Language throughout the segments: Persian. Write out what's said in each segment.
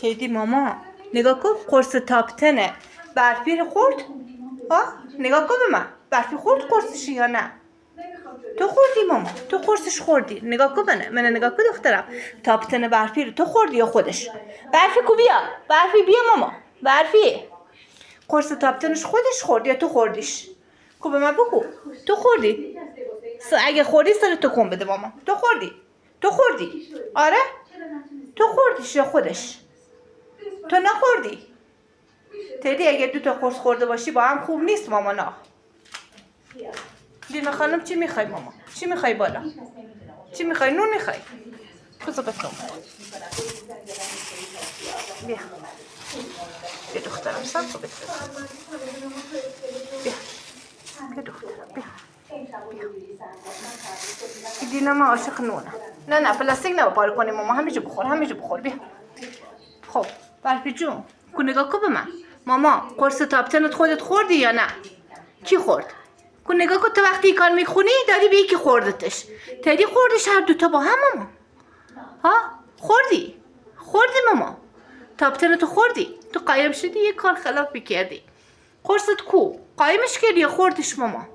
تیدی ماما نگاه کن قرص تاپتنه برفی رو خورد؟ ها؟ نگاه کن به من برفی خورد قرصش یا نه؟ تو خوردی ماما تو قرصش خوردی نگاه کن من نگاه کن دخترم تاپتن برفی رو تو خوردی یا خودش؟ برفی کو بیا برفی بیا ماما برفی قرص تاپتنش خودش خورد یا تو خوردیش؟ کو به من بگو تو خوردی؟ اگه خوردی سر تو کن بده ماما تو خوردی آره؟ تو خوردیش یا خودش؟ تو نخوردی؟ تدی اگه 2 تا قرص خورده باشی با هم خوب نیست ماما نه دینا خانم چی میخوای ماما؟ چی میخوای بالا؟ چی میخوای؟ نون میخوای؟ بذار بکنم بیا دخترم سب کن بیا دخترم بیا دینا من عاشق نونه نه پلاستیک نه پاره کنیم ماما همینجا بخور بیا خب برفی جون کو نگاه کن به من ماما قرص تاپتنت خودت خوردی یا نه؟ کی خورد؟ کو نگاه کن تو وقتی کار میخونی داری به یکی خوردتش تدی خوردش هر 2 تا با هم ماما ها خوردی ماما تاپتنتو خوردی تو قایم شدی یه کار خلافی کردی قرصت کو قایمش کردی یا خوردش ماما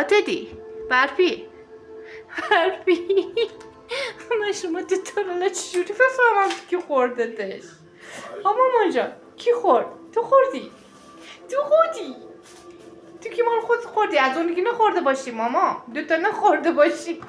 تدی برفی من شما 2 تا رو چجوری بفهمم کی خوردتش ماما جان کی خورد تو خوردی تو که مال خود خوردی از اونی که نخورده باشی ماما 2 تا نخورده باشی